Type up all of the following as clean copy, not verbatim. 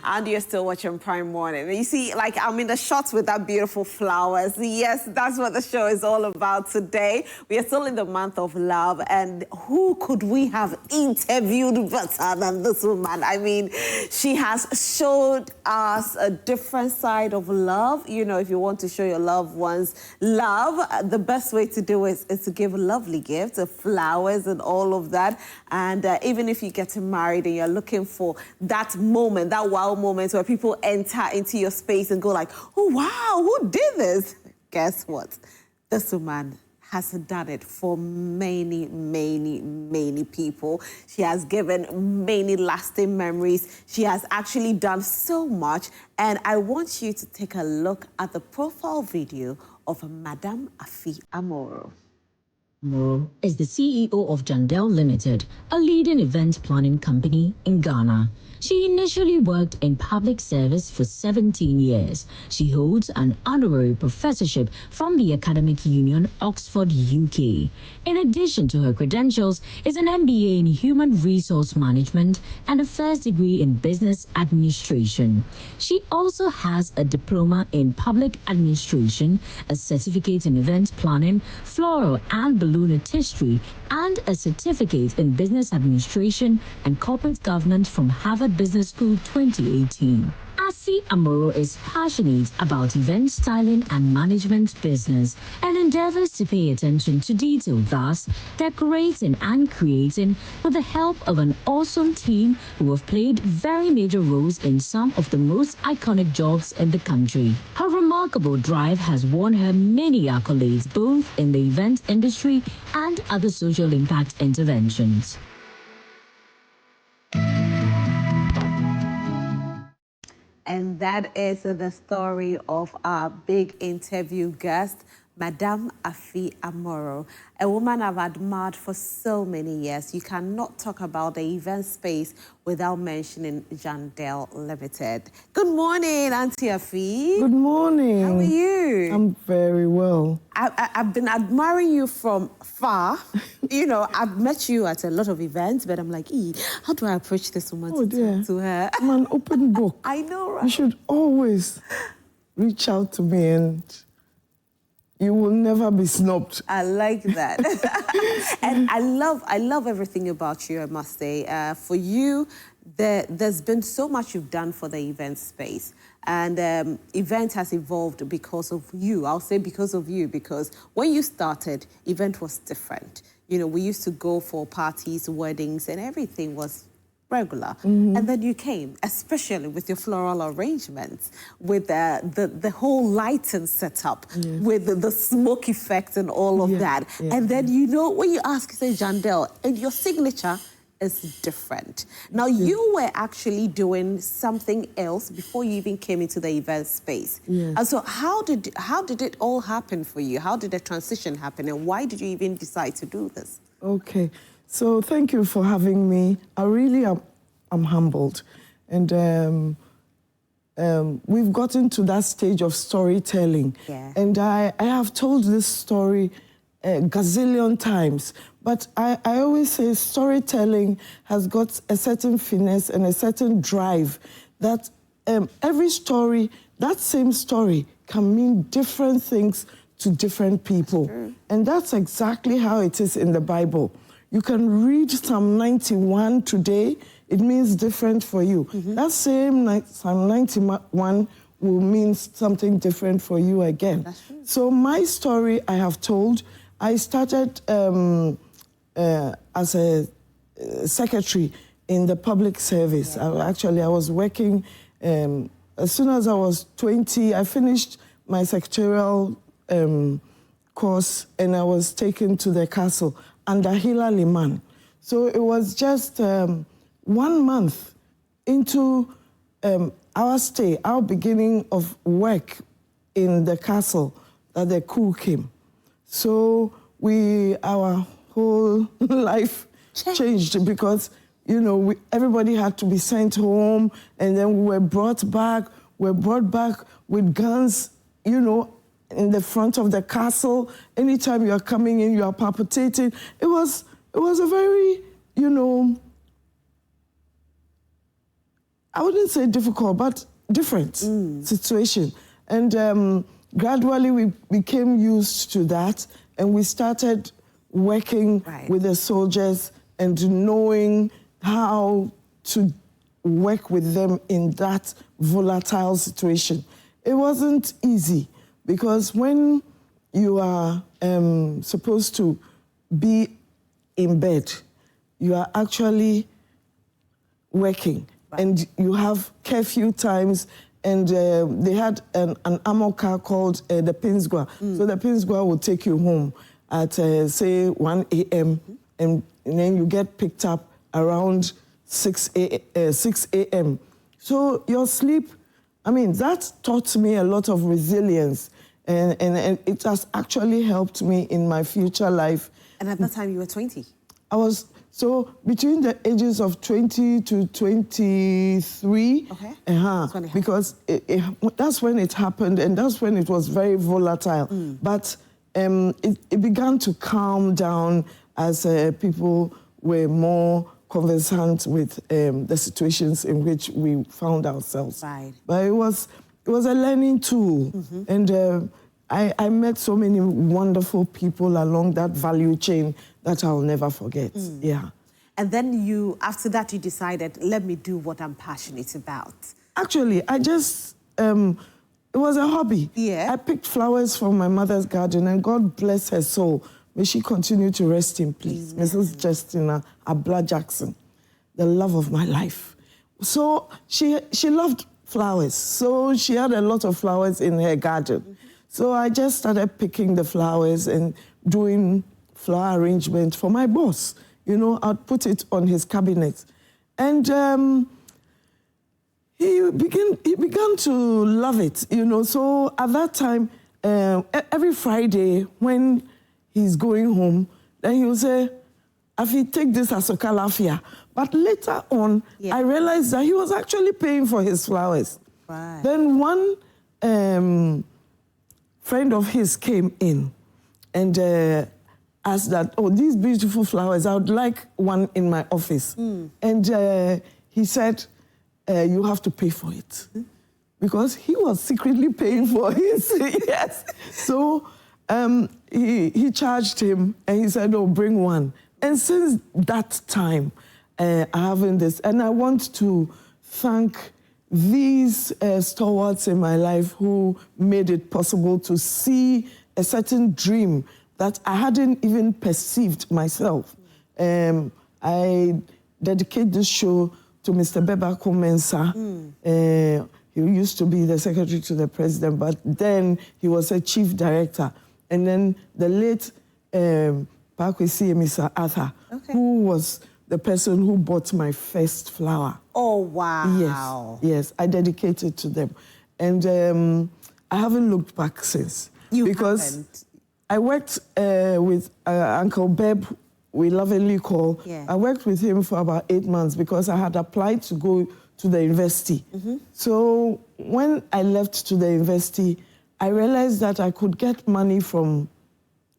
And you're still watching Prime Morning. You see, like, I'm in the shots with that beautiful flowers. Yes, that's what the show is all about today. We are still in the month of love, and who could we have interviewed better than this woman? I mean, she has showed us a different side of love. You know, if you want to show your loved ones love, the best way to do it is to give lovely gifts, flowers and all of that. And even if you get married and you're looking for that moment, that wow moment where people enter into your space and go like, oh, wow, who did this? Guess what? This woman has done it for many, many, many people. She has given many lasting memories. She has actually done so much. And I want you to take a look at the profile video of Madame Afi Amoro. Amoro is the CEO of Jandel Ltd, a leading event planning company in Ghana. She initially worked in public service for 17 years. She holds an honorary professorship from the Academic Union, Oxford, UK. In addition to her credentials is an MBA in Human Resource Management and a first degree in Business Administration. She also has a diploma in Public Administration, a certificate in Event Planning, Floral and Balloon Artistry, and a certificate in Business Administration and Corporate Governance from Harvard Business School 2018. Afi Amoro is passionate about event styling and management business and endeavors to pay attention to detail, thus decorating and creating with the help of an awesome team who have played very major roles in some of the most iconic jobs in the country. Her remarkable drive has won her many accolades both in the event industry and other social impact interventions. And that is the story of our big interview guest, Madame Afi Amoro, a woman I've admired for so many years. You cannot talk about the event space without mentioning Jandel Ltd. Good morning, Auntie Afi. Good morning. How are you? I'm very well. I've been admiring you from far. You know, I've met you at a lot of events, but I'm like, how do I approach this woman to talk to her? I'm an open book. I know, right? You should always reach out to me and you will never be snubbed. I like that. And I love everything about you, I must say. For you, there's been so much you've done for the event space. And event has evolved because of you. I'll say because of you, because when you started, event was different. You know, we used to go for parties, weddings, and everything was regular. And then you came, especially with your floral arrangements, with the whole lighting setup, with the smoke effect and all of that. And then, you know, when you ask, say, Jandel, and your signature is different. Now, you were actually doing something else before you even came into the event space. And so how did it all happen for you? How did the transition happen? And why did you even decide to do this? Okay. So thank you for having me. I really am humbled. And we've gotten to that stage of storytelling. And I have told this story a gazillion times. But I always say storytelling has got a certain finesse and a certain drive that every story, that same story, can mean different things to different people. And that's exactly how it is in the Bible. You can read Psalm 91 today, it means different for you. That same Psalm 91 will mean something different for you again. So my story I have told, I started as a secretary in the public service. I was working, as soon as I was 20, I finished my secretarial course and I was taken to the castle under Hila Liman. So it was just 1 month into our stay, our beginning of work in the castle, that the coup came. So our whole life changed because, you know, everybody had to be sent home, and then we were brought back with guns, you know, in the front of the castle. Anytime you are coming in, you are palpitating. It was a very, you know, I wouldn't say difficult, but different situation. And gradually we became used to that, and we started working with the soldiers and knowing how to work with them in that volatile situation. It wasn't easy, because when you are supposed to be in bed, you are actually working, and you have curfew times, and they had an armor car called the Pinsgua. So the Pinsgua will take you home at, say, 1 a.m., and then you get picked up around 6 a.m. So your sleep, I mean, that taught me a lot of resilience, and it has actually helped me in my future life. And at that time, you were 20? I was, so between the ages of 20 to 23, because that's when it happened, and that's when it was very volatile. But it began to calm down as people were more conversant with the situations in which we found ourselves. But it was a learning tool, and I met so many wonderful people along that value chain that I'll never forget. Yeah. And then after that, you decided, let me do what I'm passionate about. Actually, I just, it was a hobby. Yeah. I picked flowers from my mother's garden, and God bless her soul. May she continue to rest in peace. Mrs. Justina Abla Jackson, the love of my life. So she loved flowers. So she had a lot of flowers in her garden. So I just started picking the flowers and doing flower arrangement for my boss. You know, I'd put it on his cabinet. And he began to love it, you know. So at that time, every Friday when he's going home, then he will say, Afi, take this as a kalafia. But later on, I realized that he was actually paying for his flowers. Then one friend of his came in and asked that, oh, these beautiful flowers, I would like one in my office. And he said, you have to pay for it. Because he was secretly paying for his, yes. So he charged him, and he said, oh, bring one. And since that time, I haven't this. And I want to thank these stalwarts in my life who made it possible to see a certain dream that I hadn't even perceived myself. I dedicate this show to Mr. Beba Komensa. He used to be the secretary to the president, but then he was a chief director. And then the late Pakwesi Mr. Arthur, who was the person who bought my first flower. Oh, wow. Yes, I dedicated to them. And I haven't looked back since. Because haven't? I worked with Uncle Beb, we lovingly call. I worked with him for about 8 months because I had applied to go to the university. So when I left to the university, I realized that I could get money from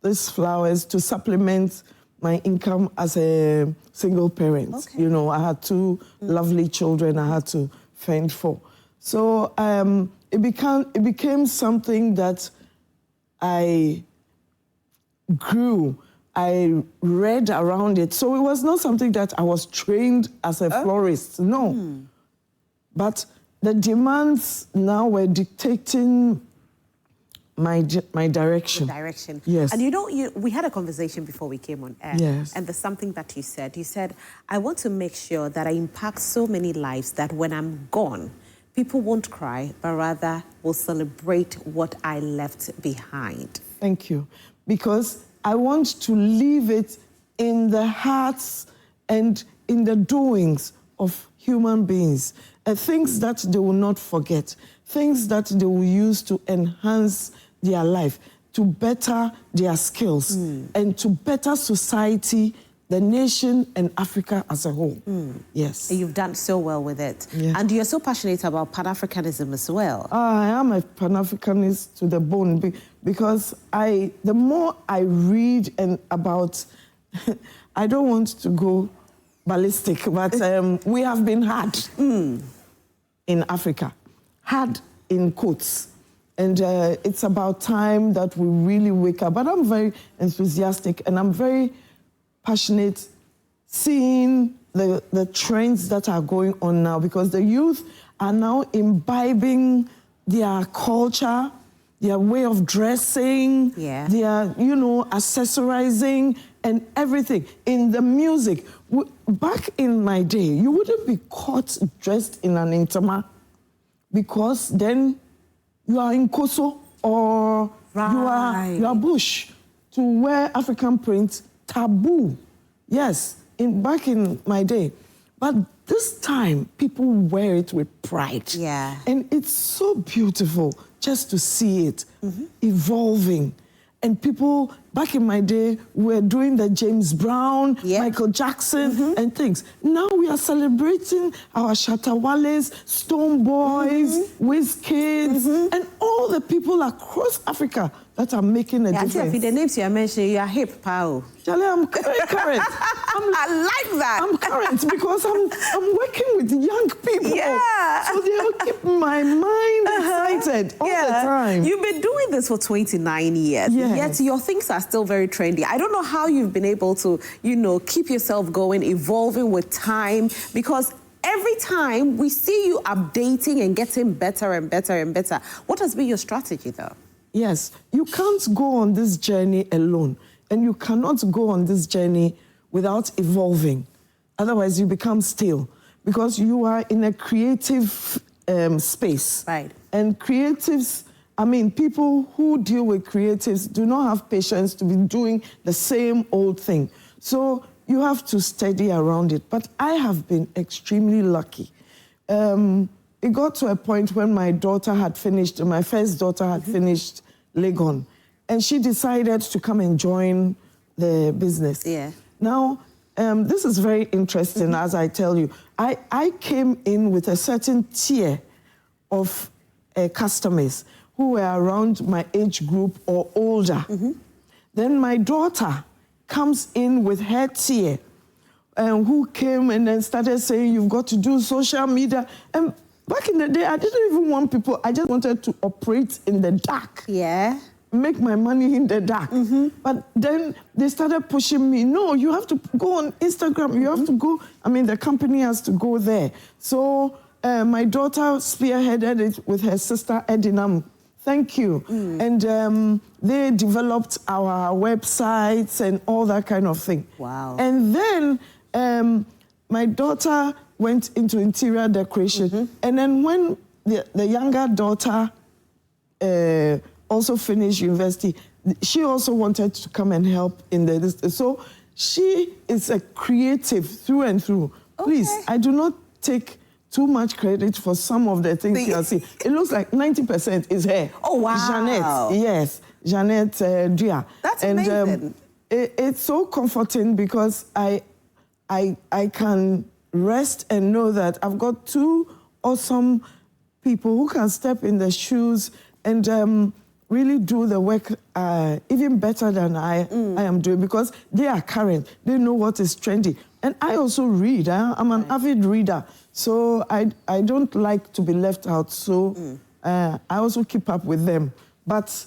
these flowers to supplement my income as a single parent. You know, I had 2 lovely children I had to fend for. So it became something that I grew. I read around it. So it was not something that I was trained as a florist, no. But the demands now were dictating my direction. The direction. Yes. And you know, we had a conversation before we came on air. Yes. And there's something that you said. You said, I want to make sure that I impact so many lives that when I'm gone, people won't cry, but rather will celebrate what I left behind. Thank you. Because I want to leave it in the hearts and in the doings of human beings. Things that they will not forget. Things that they will use to enhance their life, to better their skills, and to better society, the nation, and Africa as a whole. Yes. And you've done so well with it. Yes. And you're so passionate about Pan-Africanism as well. I am a Pan-Africanist to the bone because the more I read and about, I don't want to go ballistic, but we have been hard. in Africa. Hard in quotes. And it's about time that we really wake up. But I'm very enthusiastic and I'm very passionate seeing the trends that are going on now, because the youth are now imbibing their culture, their way of dressing, their, accessorizing and everything. In the music, back in my day, you wouldn't be caught dressed in an intama because then you are in Koso or you are bush. To wear African print, taboo. Yes, back in my day. But this time, people wear it with pride. Yeah. And it's so beautiful just to see it evolving. And people, back in my day, were doing the James Brown, Michael Jackson, and things. Now we are celebrating our Shatawales, Stone Boys, Wizkids, and all the people across Africa that are making a difference. The names you are mentioning, you are hip, pal. Charlie, I'm very current. I like that. I'm current because I'm working with young people. Yeah. So they'll keep my mind excited all the time. You've been doing this for 29 years. Yes. Yet your things are still very trendy. I don't know how you've been able to, keep yourself going, evolving with time, because every time we see you updating and getting better and better and better. What has been your strategy, though? Yes, you can't go on this journey alone, and you cannot go on this journey without evolving. Otherwise, you become stale, because you are in a creative space. Right. And creatives, people who deal with creatives do not have patience to be doing the same old thing. So you have to study around it. But I have been extremely lucky. It got to a point when my daughter had finished, my first daughter had finished Legon, and she decided to come and join the business. Yeah. Now, this is very interesting, as I tell you. I came in with a certain tier of customers who were around my age group or older. Then my daughter comes in with her tier, who came and then started saying, you've got to do social media. And back in the day, I didn't even want people. I just wanted to operate in the dark. Yeah. Make my money in the dark. But then they started pushing me. No, you have to go on Instagram. You have to go. The company has to go there. So my daughter spearheaded it with her sister, Edinam. Thank you. And they developed our websites and all that kind of thing. Wow. And then my daughter went into interior decoration. And then when the younger daughter also finished university, she also wanted to come and help in the... So she is a creative through and through. Okay. Please, I do not take too much credit for some of the things you are seeing. It looks like 90% is her. Oh, wow. Jeanette, yes. Jeanette Dia. That's amazing. It's so comforting because I can rest and know that I've got two awesome people who can step in the shoes and really do the work even better than I am doing, because they are current. They know what is trendy. And I also read. I'm an avid reader. So I don't like to be left out. So I also keep up with them. But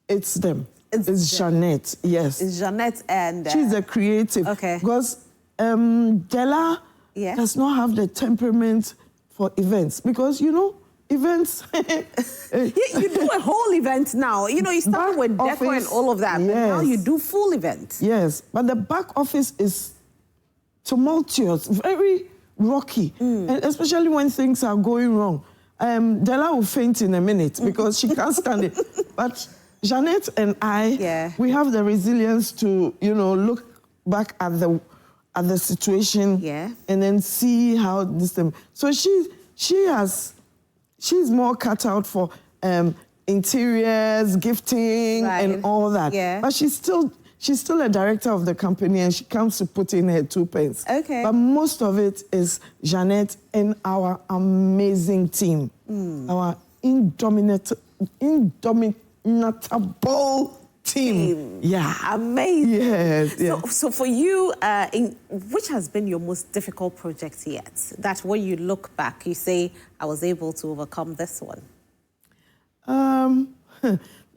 it's them. It's Jeanette, yes. It's Jeanette and... She's a creative. Okay. Because Della does not have the temperament for events. Because, events... you do a whole event now. You start with decor and all of that, but now you do full events. Yes, but the back office is tumultuous, very rocky, and especially when things are going wrong. Della will faint in a minute because she can't stand it. But Jeanette and I, we have the resilience to, look back at the situation and then see how this thing... So she's more cut out for interiors, gifting, and all that. Yeah. But she's still a director of the company, and she comes to put in her 2 pence. Okay. But most of it is Jeanette and our amazing team, our indomitable team. team. Yeah. Amazing. Yes. Yeah. So for you, which has been your most difficult project yet? That when you look back, you say, I was able to overcome this one.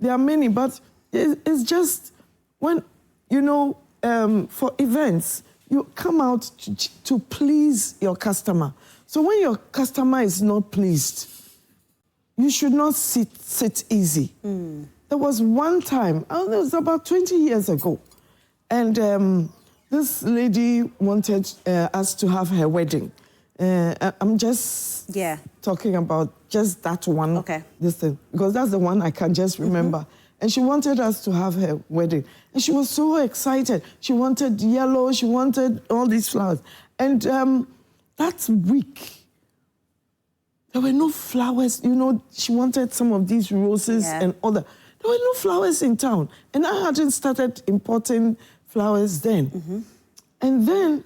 There are many, but it's just when, you know, for events, you come out to please your customer. So when your customer is not pleased, you should not sit easy. There was one time, it was about 20 years ago, and this lady wanted us to have her wedding. I'm just talking about just that one, this thing, because that's the one I can just remember. And she wanted us to have her wedding. And she was so excited. She wanted yellow, she wanted all these flowers. And that week, there were no flowers. You know, she wanted some of these roses and other. There were no flowers in town. And I hadn't started importing flowers then. And then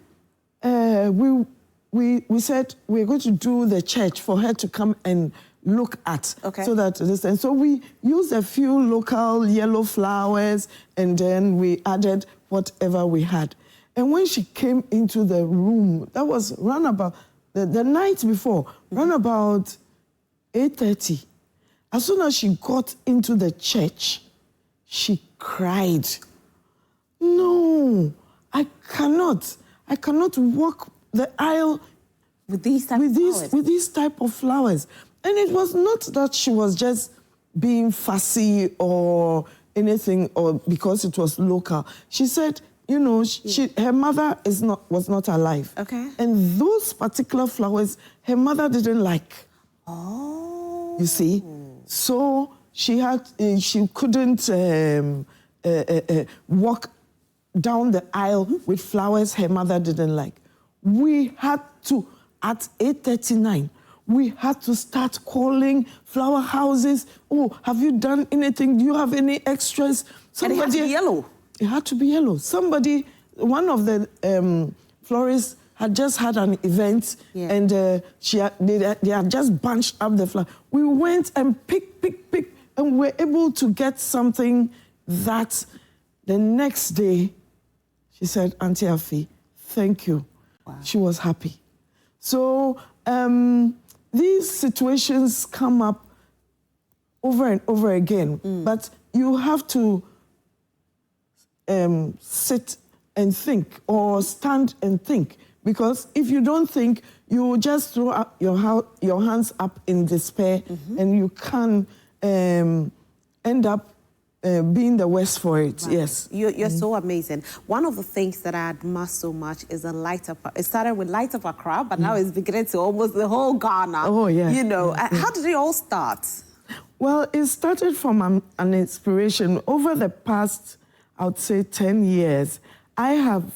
we said we're going to do the church for her to come and look at. So that this, and so we used a few local yellow flowers, and then we added whatever we had. And when she came into the room, that was round about the night before, round about 8:30. As soon as she got into the church, she cried. No, I cannot walk the aisle with these type of flowers. And it was not that she was just being fussy or anything, or because it was local. She said, you know, her mother was not alive. And those particular flowers, her mother didn't like. You see? So she couldn't walk down the aisle with flowers her mother didn't like. We had to, at 8:39, we had to start calling flower houses. Oh, have you done anything? Do you have any extras? Somebody, and it had to be yellow. It had to be yellow. Somebody, one of the florists had just had an event, and they had just bunched up the flowers. We went and picked, and we were able to get something that the next day, she said, Auntie Afi, thank you. Wow. She was happy. So these situations come up over and over again, but you have to sit and think, or stand and think, because if you don't think, you just throw up your hands up in despair, and you can end up being the worst for it. Right. Yes. You're so amazing. One of the things that I admire so much is a Light Up. It started with Light Up Accra, but now it's beginning to almost the whole Ghana. Oh, yeah. You know, how did it all start? Well, it started from an inspiration. Over the past, I would say, 10 years, I have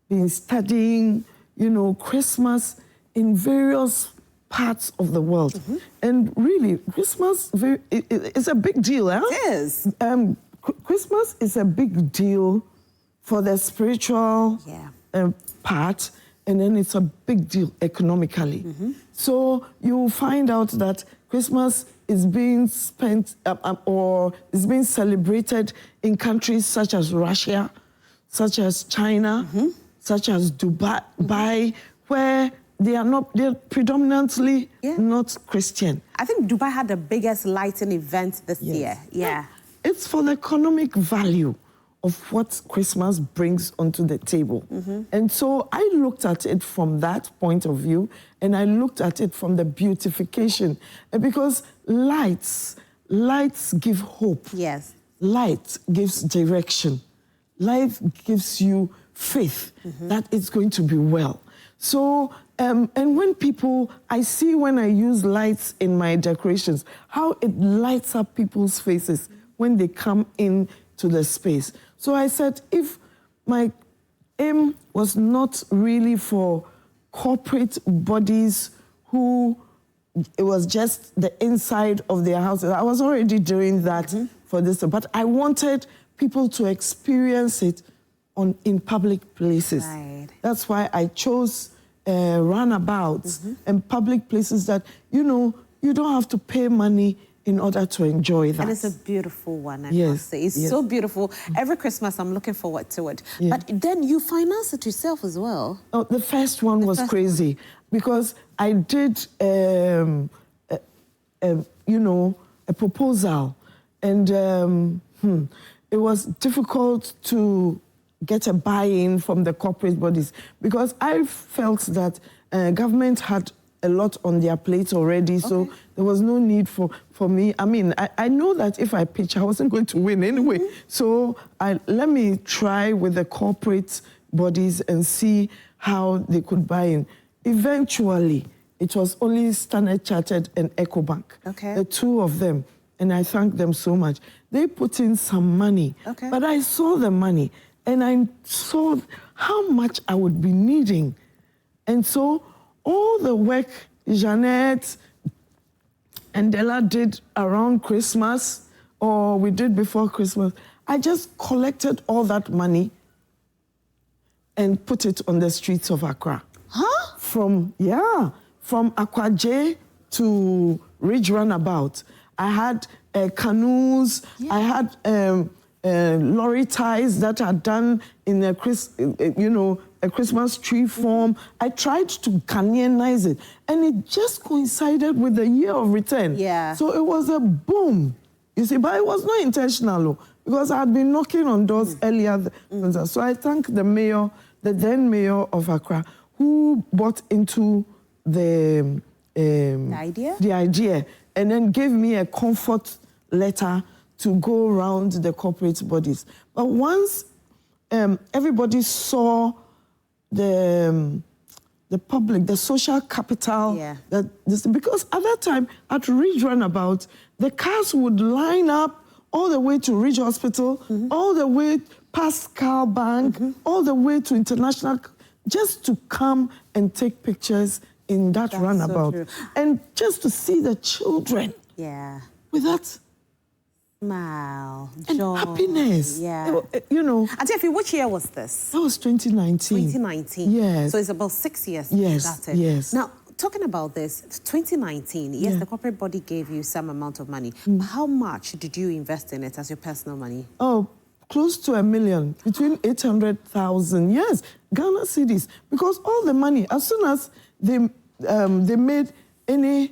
been studying, you know, Christmas in various parts of the world. And really, Christmas is a big deal. It is. Christmas is a big deal for the spiritual part, and then it's a big deal economically. So you find out that Christmas is being spent or is being celebrated in countries such as Russia, such as China, such as Dubai, where they're predominantly not Christian. I think Dubai had the biggest lighting event this year. Yeah. It's for the economic value of what Christmas brings onto the table. And so I looked at it from that point of view, and I looked at it from the beautification, because lights give hope. Yes. Light gives direction. Light gives you faith that it's going to be well. So, and when I see when I use lights in my decorations, how it lights up people's faces when they come in to the space. So I said, if my aim was not really for corporate bodies who, it was just the inside of their houses, I was already doing that for this, but I wanted people to experience it in public places. Right. That's why I chose roundabouts and public places that, you know, you don't have to pay money in order to enjoy that. And it's a beautiful one, I must say. It's so beautiful. Every Christmas, I'm looking forward to it. Yeah. But then you finance it yourself as well. Oh, the first one was crazy because I did, you know, a proposal. And it was difficult to get a buy-in from the corporate bodies because I felt that government had a lot on their plate already, so there was no need for me. I mean, I know that if I pitch, I wasn't going to win anyway. So let me try with the corporate bodies and see how they could buy in. Eventually, it was only Standard Chartered and EcoBank, the two of them, and I thank them so much. They put in some money, but I saw the money, and I saw how much I would be needing. And so all the work Jeanette and Della did around Christmas, or we did before Christmas, I just collected all that money and put it on the streets of Accra. Huh? From Aqua J to Ridge Runabout. I had canoes, I had lorry ties that are done in a Christmas tree form. I tried to Ghanaianize it, and it just coincided with the year of return. So it was a boom, you see, but it was not intentional, because I had been knocking on doors earlier. So I thank the mayor, the then mayor of Accra, who bought into the idea and then gave me a comfort letter to go around the corporate bodies. But once everybody saw the public, the social capital, because at that time, at Ridge Runabout, the cars would line up all the way to Ridge Hospital, all the way past Carl Bank, all the way to International, just to come and take pictures in that runabout. So and just to see the children with that smile, and joy, happiness. You know. And Jeffy, which year was this? That was 2019. 2019. Yes. So it's about 6 years. Yes. Yes. Now, talking about this, 2019, yes, the corporate body gave you some amount of money. But how much did you invest in it as your personal money? Oh, close to $1 million, between 800,000. Yes, Ghana cedis, because all the money, as soon as they made any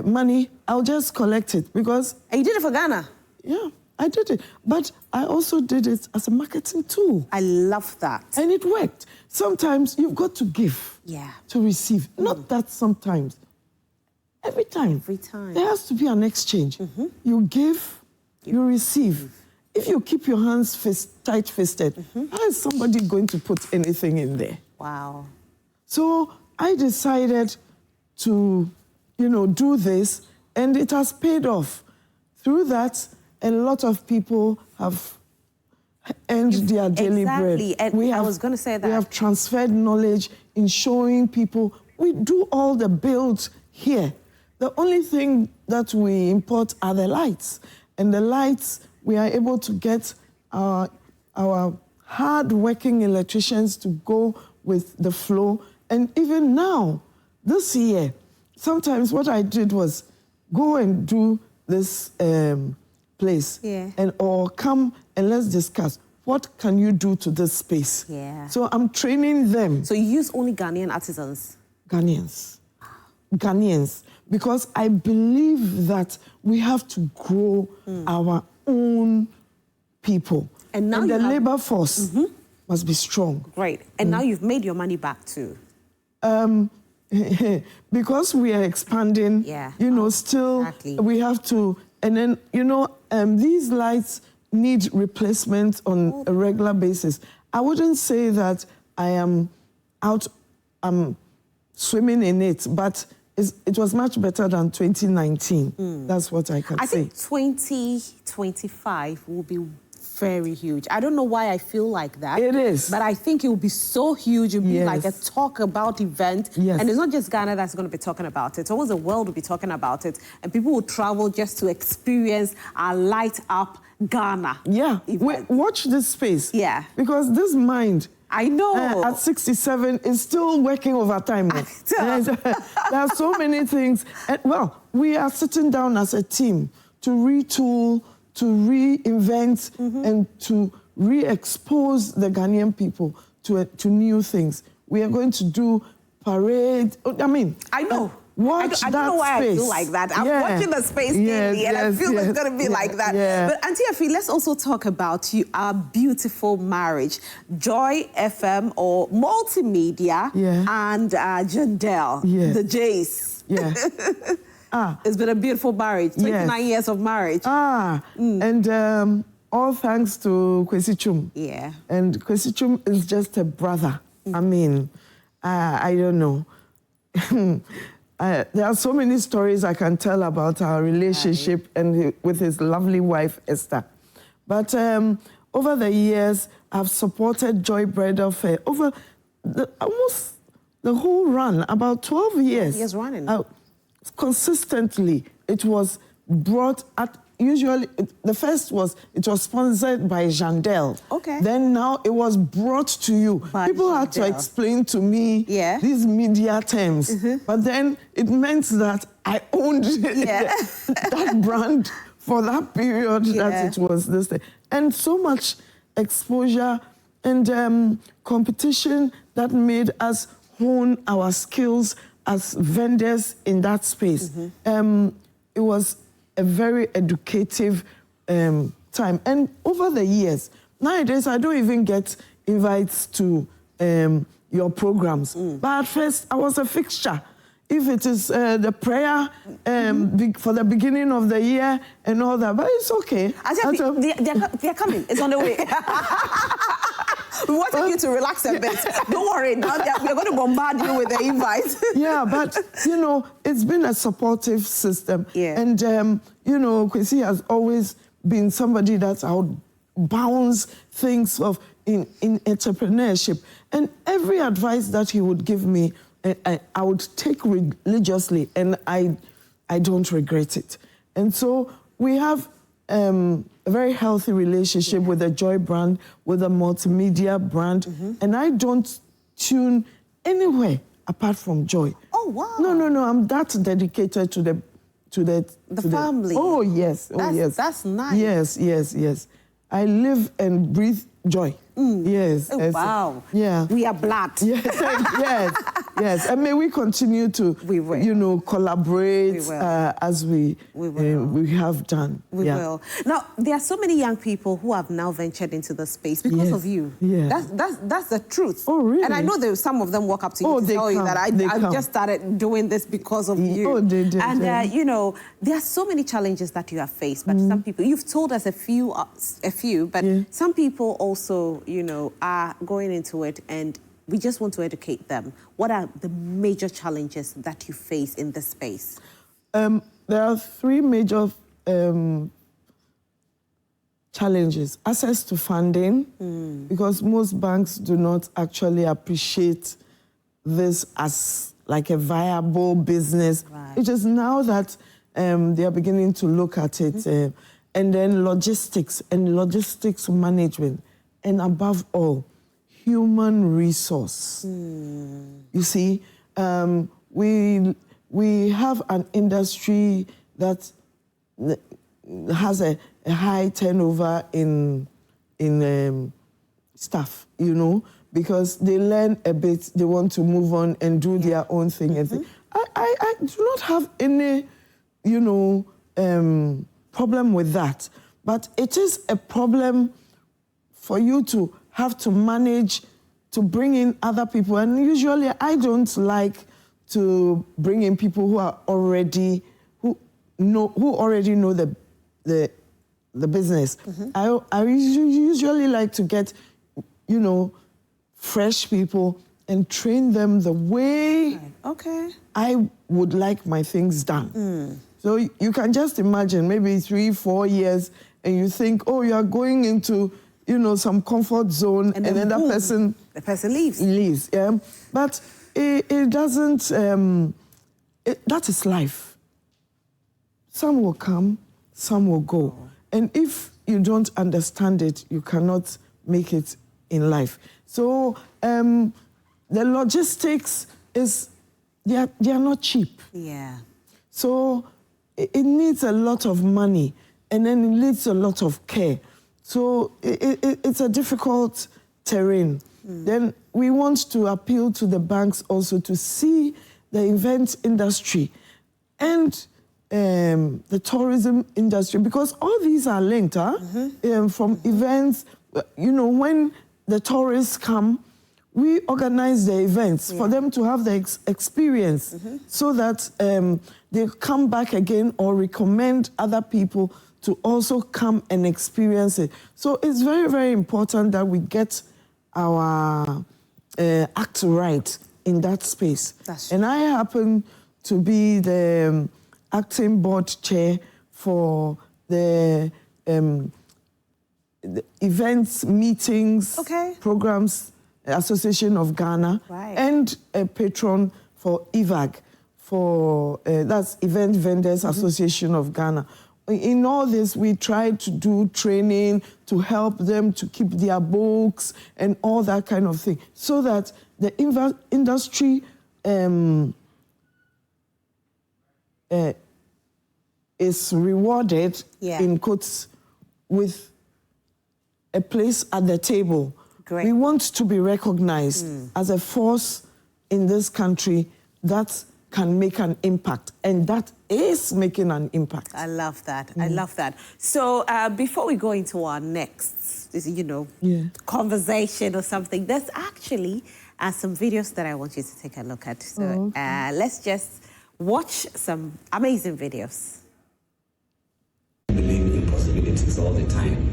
money, I'll just collect it, because... And you did it for Ghana? Yeah, I did it. But I also did it as a marketing tool. I love that. And it worked. Sometimes you've got to give to receive. Not that sometimes. Every time. Every time. There has to be an exchange. You give, you receive. If you keep your hands tight-fisted, how is somebody going to put anything in there? Wow. So I decided to, do this, and it has paid off. Through that, a lot of people have earned their daily bread. And I was going to say that. We have transferred knowledge in showing people. We do all the builds here. The only thing that we import are the lights. And the lights, we are able to get our hard-working electricians to go with the flow. And even now, this year, sometimes what I did was go and do this place, or come and let's discuss, what can you do to this space? So I'm training them. So you use only Ghanaian artisans? Ghanaians. Ghanaians. Because I believe that we have to grow our own people. And now the labor force must be strong. Great. And now you've made your money back too. Because we are expanding, still we have to, and then, these lights need replacement on a regular basis. I wouldn't say that I am swimming in it, but it was much better than 2019. That's what I can say. I think 2025 will be very huge. I don't know why I feel like that. It is. But I think it will be so huge. It will be like a talk about event. And it's not just Ghana that's going to be talking about it. Almost the world will be talking about it. And people will travel just to experience our Light Up Ghana. Watch this space. Because this mind I know. At 67, is still working overtime. There are so many things. And, well, we are sitting down as a team to retool, to reinvent, and to re-expose the Ghanaian people to new things. We are going to do parade. I mean, I know. Watch I don't know why space. I feel like that. I'm watching the space daily, and I feel it's going to be like that. But Auntie Effie, let's also talk about our beautiful marriage. Joy FM or multimedia and Jandel, the Jays. It's been a beautiful marriage, 29 years of marriage. And all thanks to Kwesi Chum. And Kwesi Chum is just a brother. I mean, I don't know. There are so many stories I can tell about our relationship and with his lovely wife, Esther. But over the years, I've supported Joy Bridal Fair over almost the whole run, about 12 years. Years running. Consistently, it was brought at, usually, the first was, it was sponsored by Jandel. Then now it was brought to you. People had to explain to me these media terms. But then it meant that I owned that brand for that period that it was this thing. And so much exposure and competition that made us hone our skills as vendors in that space. It was a very educative time. And over the years, nowadays I don't even get invites to your programs. But at first, I was a fixture. If it is the prayer for the beginning of the year and all that, but it's okay. They're coming. It's on the way. We wanted you to relax a bit. Don't worry. Now we're going to bombard you with the invites. But, you know, it's been a supportive system. And, you know, Kwesi has always been somebody that I would bounce things off in entrepreneurship. And every advice that he would give me, I would take religiously, and I don't regret it. And so we have a very healthy relationship with the Joy brand, with the multimedia brand, and I don't tune anywhere apart from Joy. Oh, wow. No, I'm that dedicated to the family. Oh, yes. That's nice. Yes. I live and breathe Joy. Yes. Oh, wow. Yeah. We are blood. Yes. And may we continue to, you know, collaborate as we have done. We will. Now, there are so many young people who have now ventured into the space because of you. That's the truth. Oh, really? And I know some of them walk up to you to tell you that I've just started doing this because of you. Oh, they did. And, you know, there are so many challenges that you have faced, but some people, you've told us a few, but some people also, you know, are going into it, and we just want to educate them. What are the major challenges that you face in this space? There are three major challenges. Access to funding, because most banks do not actually appreciate this as like a viable business. It is now that they are beginning to look at it. And then logistics and logistics management. And above all, human resource. You see, we have an industry that has a high turnover in staff, you know, because they learn a bit, they want to move on and do their own thing. And I do not have any, you know, problem with that. But it is a problem for you to have to manage to bring in other people. And usually I don't like to bring in people who are already, who already know the business. I usually like to get, you know, fresh people and train them the way I would like my things done. So you can just imagine maybe 3-4 years and you think, oh, you are going into, you know, some comfort zone, and then that person... The person leaves. Leaves, But it doesn't... that is life. Some will come, some will go. And if you don't understand it, you cannot make it in life. So the logistics they are not cheap. Yeah. So it needs a lot of money, and then it needs a lot of care. So it's a difficult terrain. Then we want to appeal to the banks also to see the event industry and the tourism industry, because all these are linked, from events. You know, when the tourists come, we organize the events for them to have the experience so that they come back again or recommend other people to also come and experience it. So it's very, very important that we get our act right in that space. And I happen to be the acting board chair for the events, meetings, programs, Association of Ghana, and a patron for EVAG, for that's Event Vendors Association of Ghana. In all this, we try to do training to help them to keep their books and all that kind of thing, so that the industry is rewarded, in quotes, with a place at the table. Great. We want to be recognized as a force in this country that can make an impact, and that is making an impact. I love that. I love that. So before we go into our next, conversation or something, there's actually some videos that I want you to take a look at. So let's just watch some amazing videos. I believe in possibilities all the time.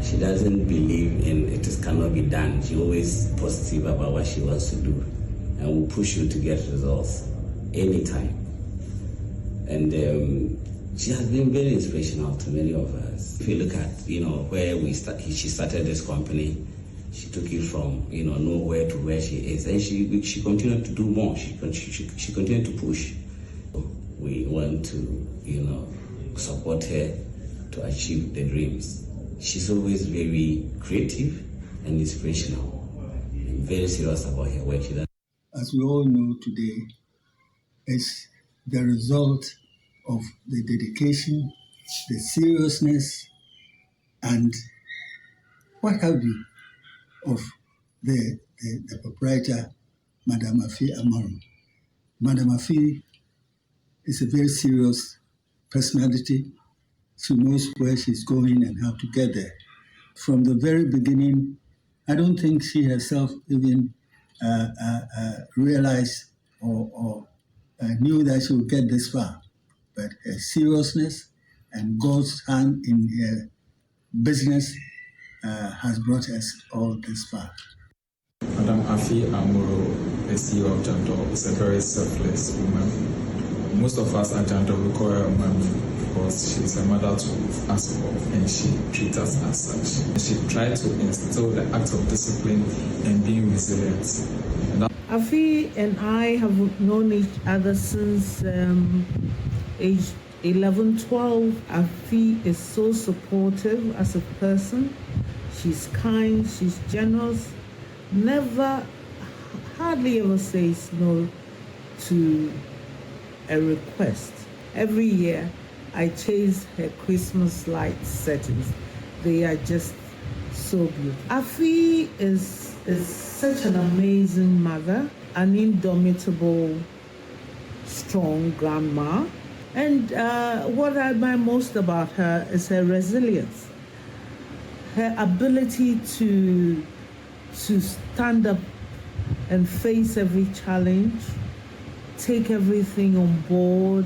She doesn't believe in it cannot be done. She's always positive about what she wants to do, and will push you to get results anytime. And she has been very inspirational to many of us. If you look at, where she started this company, she took it from, nowhere to where she is, and she continued to do more. She continued to push. We want to, support her to achieve the dreams. She's always very creative and inspirational, and very serious about her work. As we all know today, it's the result of the dedication, the seriousness, and what have you of the proprietor, Madam Afi Amaru. Madam Afi is a very serious personality. She knows where she's going and how to get there. From the very beginning, I don't think she herself even realized or knew that she would get this far. But her seriousness and God's hand in her business has brought us all this far. Madam Afi Amuro, the CEO of Jandel, is a very selfless woman. Most of us at Jandel we call her mommy because she's a mother to us all, and she treats us as such. She tried to instill the act of discipline and being resilient. Afi and I have known each other since age 11, 12. Afi is so supportive as a person. She's kind, she's generous, hardly ever says no to a request. Every year, I chase her Christmas light settings. They are just so beautiful. Afi is such an amazing mother, an indomitable, strong grandma. And what I admire most about her is her resilience, her ability to stand up and face every challenge, take everything on board,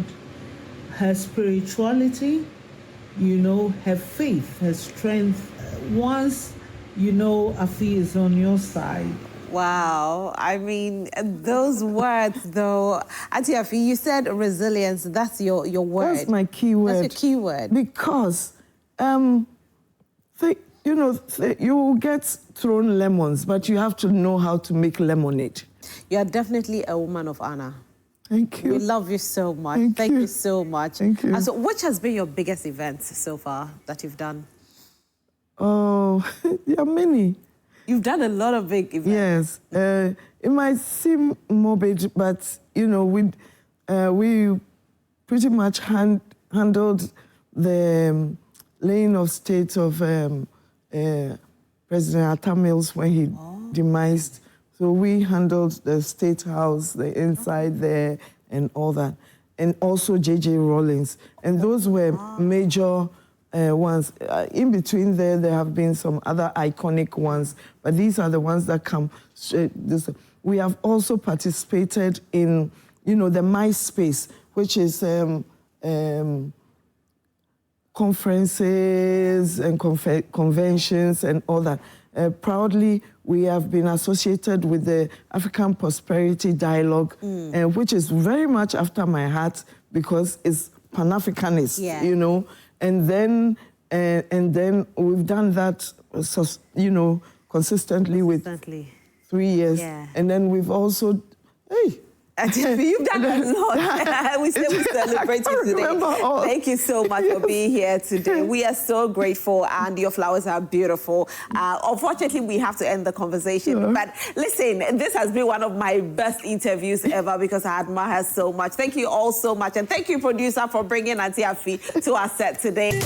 her spirituality, her faith, her strength. Once Afi is on your side. Wow. I mean, those words, though. Auntie Afi, you said resilience. That's your word. That's my key word. That's your key word. Because, you will get thrown lemons, but you have to know how to make lemonade. You are definitely a woman of honor. Thank you. We love you so much. Thank you so much. Thank you. And so, which has been your biggest event so far that you've done? Oh, there are many. You've done a lot of big events. Yes. It might seem morbid, but, you know, we pretty much handled the laying of state of President Atta Mills when he demised. So we handled the State House, the inside there, and all that. And also J.J. Rawlings. And those were major ones. In between there have been some other iconic ones, but these are the ones that come straight. We have also participated in, you know, the MySpace, which is conferences and conventions and all that. Proudly, we have been associated with the African Prosperity Dialogue, which is very much after my heart because it's Pan-Africanist, you know. And then we've done that, you know, consistently with 3 years. And then we've also, You've done a lot. We celebrate you today. Thank you so much for being here today. We are so grateful, and your flowers are beautiful. Unfortunately, we have to end the conversation. But listen, this has been one of my best interviews ever because I admire her so much. Thank you all so much. And thank you, producer, for bringing Auntie Afi to our set today.